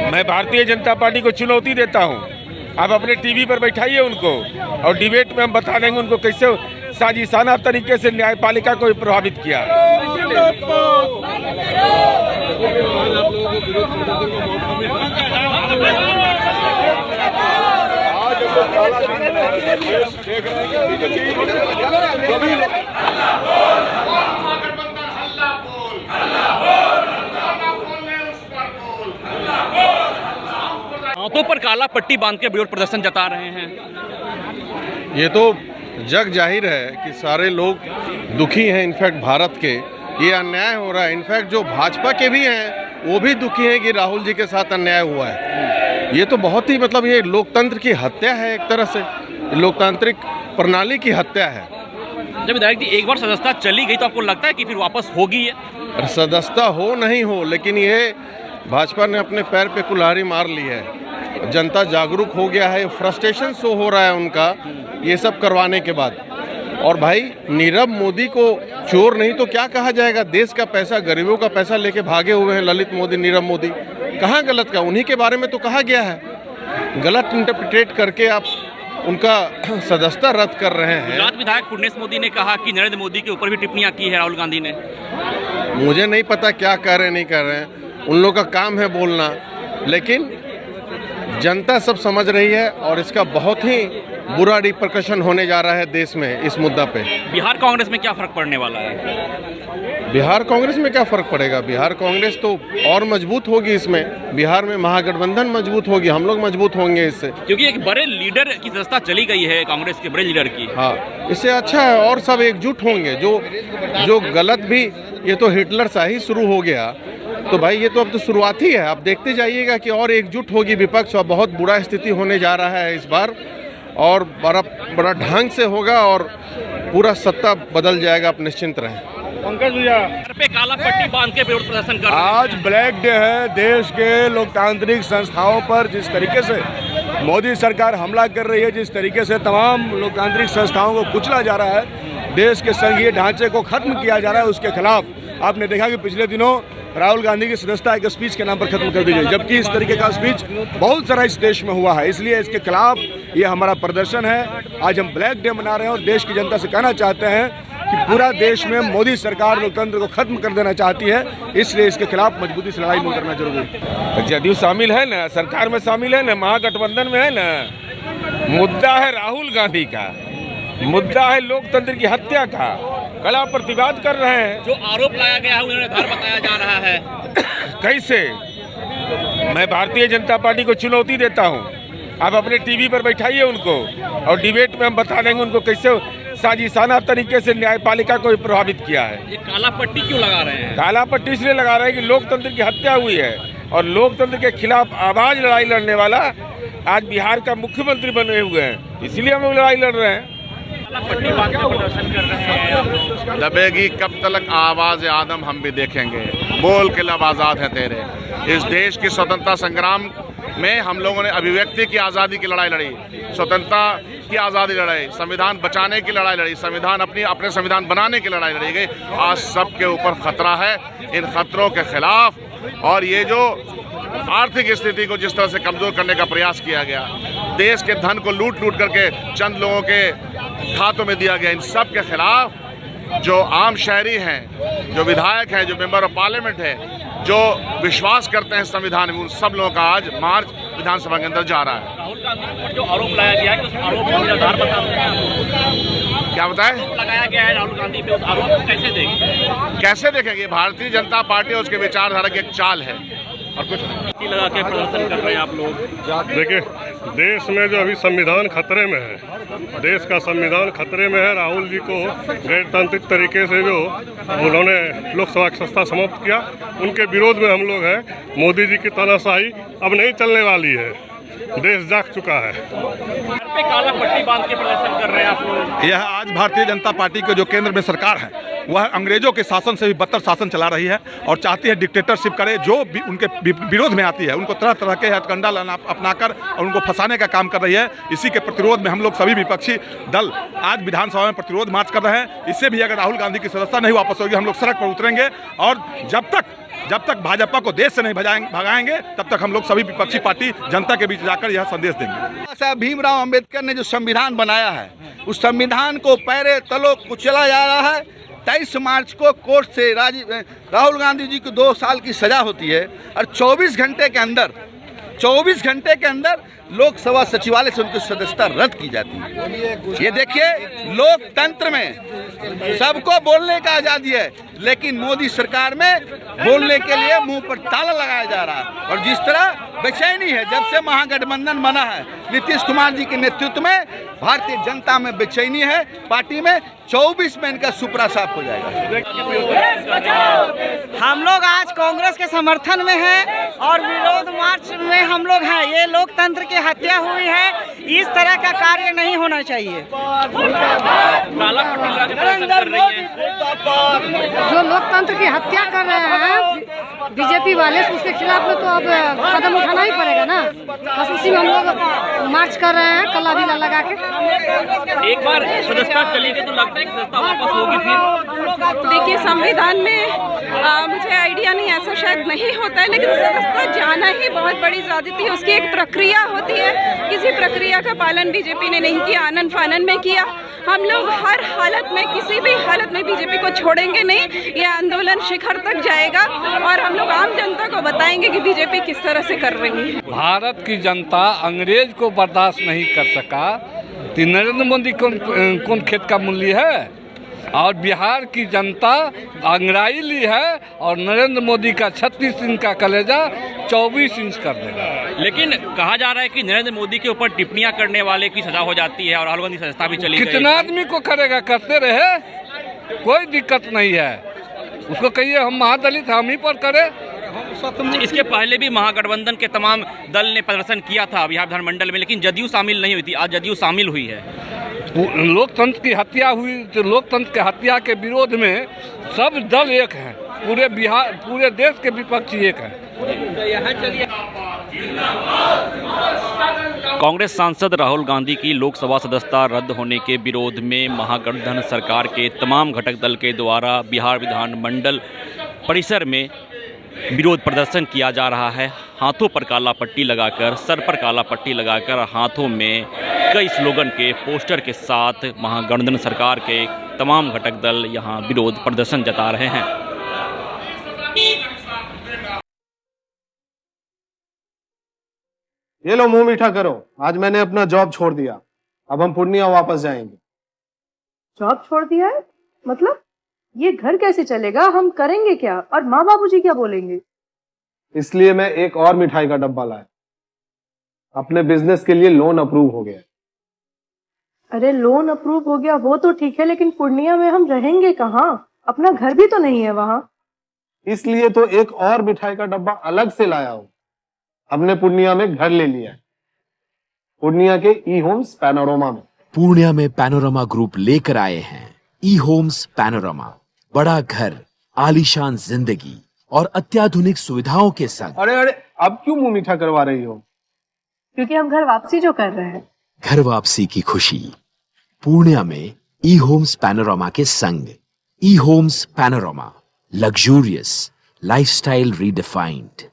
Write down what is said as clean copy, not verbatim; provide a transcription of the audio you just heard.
मैं भारतीय जनता पार्टी को चुनौती देता हूं। आप अपने टीवी पर बैठाइए उनको और डिबेट में हम बता देंगे उनको कैसे साजिशाना तरीके से न्यायपालिका को प्रभावित किया। हाथों पर काला पट्टी बांध के विरोध प्रदर्शन जता रहे हैं। ये तो जग जाहिर है कि सारे लोग दुखी हैं। इनफैक्ट भारत के ये अन्याय हो रहा है। इनफैक्ट जो भाजपा के भी हैं वो भी दुखी हैं कि राहुल जी के साथ अन्याय हुआ है। ये तो बहुत ही ये लोकतंत्र की हत्या है, एक तरह से लोकतांत्रिक प्रणाली की हत्या है। जब विधायक जी एक बार सदस्यता चली गई तो आपको लगता है कि फिर वापस होगी ये? सदस्यता हो नहीं हो, लेकिन ये भाजपा ने अपने पैर पे कुल्हाड़ी मार ली है। जनता जागरूक हो गया है, फ्रस्ट्रेशन शो हो रहा है उनका ये सब करवाने के बाद। और भाई नीरव मोदी को चोर नहीं तो क्या कहा जाएगा? देश का पैसा, गरीबों का पैसा लेके भागे हुए हैं ललित मोदी, नीरव मोदी। कहाँ गलत का? उन्हीं के बारे में तो कहा गया है। गलत इंटरप्रिटेट करके आप उनका सदस्यता रद्द कर रहे हैं। गुजरात विधायक पुर्णेश मोदी ने कहा कि नरेंद्र मोदी के ऊपर भी टिप्पणियां की है राहुल गांधी ने। मुझे नहीं पता क्या कह रहे हैं नहीं कर रहे हैं, उन लोगों का काम है बोलना, लेकिन जनता सब समझ रही है और इसका बहुत ही बुरा रिपरकशन होने जा रहा है देश में इस मुद्दा पे। बिहार कांग्रेस में क्या फर्क पड़ने वाला है? बिहार कांग्रेस में क्या फ़र्क पड़ेगा? बिहार कांग्रेस तो और मजबूत होगी इसमें। बिहार में महागठबंधन मजबूत होगी, हम लोग मजबूत होंगे इससे। क्योंकि एक बड़े लीडर की सदस्यता चली गई है कांग्रेस के बड़े लीडर की। हाँ, इससे अच्छा है और सब एकजुट होंगे। जो गलत भी, ये तो हिटलर सा ही शुरू हो गया, तो भाई ये तो अब तो शुरुआत ही है। आप देखते जाइएगा कि और एकजुट होगी विपक्ष और बहुत बुरा स्थिति होने जा रहा है इस बार, और बड़ा ढंग से होगा और पूरा सत्ता बदल जाएगा। आप निश्चिंत रहें। पंकज भैया, सर पे काला पट्टी बांध के विरोध प्रदर्शन कर रहे हैं। आज ब्लैक डे है। देश के लोकतांत्रिक संस्थाओं पर जिस तरीके से मोदी सरकार हमला कर रही है, जिस तरीके से तमाम लोकतांत्रिक संस्थाओं को कुचला जा रहा है, देश के संघीय ढांचे को खत्म किया जा रहा है, उसके खिलाफ आपने देखा कि पिछले दिनों राहुल गांधी की सदस्यता एक स्पीच के नाम पर खत्म कर दी गई, जबकि इस तरीके का स्पीच बहुत सारा इस देश में हुआ है। इसलिए इसके खिलाफ ये हमारा प्रदर्शन है। आज हम ब्लैक डे मना रहे हैं और देश की जनता से कहना चाहते हैं कि पूरा देश में मोदी सरकार लोकतंत्र को खत्म कर देना चाहती है, इसलिए इसके खिलाफ मजबूती से लड़ाई में उतरना जरूरी है। जदयू शामिल है ना, सरकार में शामिल है ना, महागठबंधन में है ना। मुद्दा है राहुल गांधी का, मुद्दा है लोकतंत्र की हत्या का। कड़ा प्रतिवाद कर रहे हैं। जो आरोप लाया गया है उन्हें निर्धार बताया जा रहा है। कैसे? मैं भारतीय जनता पार्टी को चुनौती देता हूं। आप अपने टीवी पर बैठाइए उनको और डिबेट में हम बता देंगे उनको कैसे साजिशाना तरीके से न्यायपालिका को प्रभावित किया है। ये काला पट्टी क्यों लगा रहे हैं? काला पट्टी इसलिए लगा रहे हैं कि लोकतंत्र की हत्या हुई है और लोकतंत्र के खिलाफ आवाज लड़ाई लड़ने वाला आज बिहार का मुख्यमंत्री बने हुए हैं, इसलिए हम लोग लड़ाई लड़ रहे हैं। पट्टी बांध के प्रदर्शन कर रहे हैं। दबेगी कब तक आवाज आदम, हम भी देखेंगे, बोल के लब आज़ाद है तेरे। इस देश की स्वतंत्रता संग्राम में हम लोगों ने अभिव्यक्ति की आज़ादी की लड़ाई लड़ी, स्वतंत्रता की आज़ादी लड़ाई, संविधान बचाने की लड़ाई लड़ी, अपने संविधान बनाने की लड़ाई लड़ी गई। आज सबके ऊपर खतरा है। इन खतरों के खिलाफ और ये जो आर्थिक स्थिति को जिस तरह से कमज़ोर करने का प्रयास किया गया, देश के धन को लूट करके चंद लोगों के खातों में दिया गया, इन सब के खिलाफ जो आम शहरी हैं, जो विधायक हैं, जो मेंबर ऑफ पार्लियामेंट है, जो विश्वास करते हैं संविधान में, उन सब लोगों का आज मार्च विधानसभा के अंदर जा रहा है। राहुल गांधी पर जो आरोप लगाया गया है उस आरोप को निर्धार क्या बताएं? लगाया गया है राहुल गांधी पे, उस आरोप को कैसे देखेंगे? भारतीय जनता पार्टी और उसके विचारधारा की एक चाल है और कुछ लगा के प्रदर्शन कर रहे हैं आप लोग। देखिए, देश में जो अभी संविधान खतरे में है, देश का संविधान खतरे में है। राहुल जी को गैरतांत्रिक तरीके से जो उन्होंने लोकसभा की सत्ता समाप्त किया, उनके विरोध में हम लोग हैं। मोदी जी की तानाशाही अब नहीं चलने वाली है, देश जाग चुका है। पे काला पट्टी बांध के प्रदर्शन कर रहे हैं आप लोग। यह आज भारतीय जनता पार्टी के जो केंद्र में सरकार है, वह अंग्रेजों के शासन से भी बदतर शासन चला रही है और चाहती है डिक्टेटरशिप करे। जो भी उनके विरोध में आती है उनको तरह तरह के हथकंडा अपनाकर और उनको फंसाने का काम कर रही है। इसी के प्रतिरोध में हम लोग सभी विपक्षी दल आज विधानसभा में प्रतिरोध मार्च कर रहे हैं। इससे भी अगर राहुल गांधी की सदस्यता नहीं वापस होगी, हम लोग सड़क पर उतरेंगे और जब तक जब तक भाजपा को देश से नहीं भगाएंगे तब तक हम लोग सभी विपक्षी पार्टी जनता के बीच जाकर यह संदेश देंगे। साहब भीमराव अंबेडकर ने जो संविधान बनाया है उस संविधान को पैरे तलों कुचला जा रहा है। 23 मार्च को कोर्ट से राहुल गांधी जी को 2 साल की सजा होती है और 24 घंटे के अंदर लोकसभा सचिवालय से उनकी सदस्यता रद्द की जाती है। ये देखिए, लोकतंत्र में सबको बोलने का आज़ादी है, लेकिन मोदी सरकार में बोलने के लिए मुंह पर ताला लगाया जा रहा है। और जिस तरह बेचैनी है, जब से महागठबंधन बना है नीतीश कुमार जी के नेतृत्व में, भारतीय जनता में बेचैनी है, पार्टी में 24 में इनका सुपरा साफ हो जाएगा। हम लोग आज कांग्रेस के समर्थन में हैं और विरोध मार्च में हम लोग हैं। ये लोकतंत्र की हत्या हुई है, इस तरह का कार्य नहीं होना चाहिए। जो लोकतंत्र की हत्या कर रहे हैं बीजेपी वाले, उसके खिलाफ में तो अब कदम उठाना ही पड़ेगा ना। बस उसी में हम लोग मार्च कर रहे हैं, कला भी लगा के। एक बार सदस्यता चली गई तो लगता है कि सदस्यता वापस होगी फिर? देखिए, संविधान में मुझे आइडिया नहीं, ऐसा शायद नहीं होता है, लेकिन सदस्यता जाना ही बहुत बड़ी ज्यादती है। उसकी एक प्रक्रिया होती है, किसी प्रक्रिया का पालन बीजेपी ने नहीं किया, आनन फानन में किया। हम लोग हर हालत में, किसी भी हालत में बीजेपी को छोड़ेंगे नहीं। ये आंदोलन शिखर तक जाएगा और हम लोग आम जनता को बताएंगे कि बीजेपी किस तरह से कर रही है। भारत की जनता अंग्रेज को बर्दाश्त नहीं कर सका तो नरेंद्र मोदी कौन खेत का मूल्य है, और बिहार की जनता अंग्राई ली है और नरेंद्र मोदी का 36 इंच का कलेजा 24 इंच कर देगा। लेकिन कहा जा रहा है कि नरेंद्र मोदी के ऊपर टिप्पणियां करने वाले की सजा हो जाती है और राहुल गांधी सदस्यता भी चली गई। कितना आदमी को करेगा, करते रहे, कोई दिक्कत नहीं है। उसको कहिए हम महादलित हम ही पर करें। इसके पहले भी महागठबंधन के तमाम दल ने प्रदर्शन किया था बिहार विधानमंडल में, लेकिन जदयू शामिल नहीं हुई थी। आज जदयू शामिल हुई है। लोकतंत्र की हत्या हुई तो लोकतंत्र की हत्या के विरोध में सब दल एक हैं, पूरे बिहार, पूरे देश के विपक्षी एक हैं। कांग्रेस सांसद राहुल गांधी की लोकसभा सदस्यता रद्द होने के विरोध में महागठबंधन सरकार के तमाम घटक दल के द्वारा बिहार विधानमंडल परिसर में विरोध प्रदर्शन किया जा रहा है। हाथों पर काला पट्टी लगाकर, सर पर काला पट्टी लगाकर, हाथों में कई स्लोगन के पोस्टर के साथ महागठबंधन सरकार के तमाम घटक दल यहां विरोध प्रदर्शन जता रहे हैं। ये लो, मुंह मीठा करो। आज मैंने अपना जॉब छोड़ दिया, अब हम पूर्णिया वापस जाएंगे। जॉब छोड़ दिया है मतलब? ये घर कैसे चलेगा? हम करेंगे क्या? और माँ बाबूजी क्या बोलेंगे? इसलिए मैं एक और मिठाई का डब्बा लाया। अपने बिजनेस के लिए लोन अप्रूव हो गया। अरे लोन अप्रूव हो गया वो तो ठीक है, लेकिन पूर्णिया में हम रहेंगे कहाँ? अपना घर भी तो नहीं है वहाँ। इसलिए तो एक और मिठाई का डब्बा अलग से लाया हूँ। हमने पूर्णिया में घर ले लिया है, पूर्णिया के ई होम्स पैनोरमा में। पूर्णिया में पैनोरमा ग्रुप लेकर आए हैं ई होम्स पैनोरमा। बड़ा घर, आलीशान जिंदगी और अत्याधुनिक सुविधाओं के संग। अरे अब क्यों मुंह मीठा करवा रही हो? क्योंकि हम घर वापसी जो कर रहे हैं। घर वापसी की खुशी पूर्णिया में ई होम्स पैनोरमा के संग। E homes panorama, luxurious lifestyle redefined.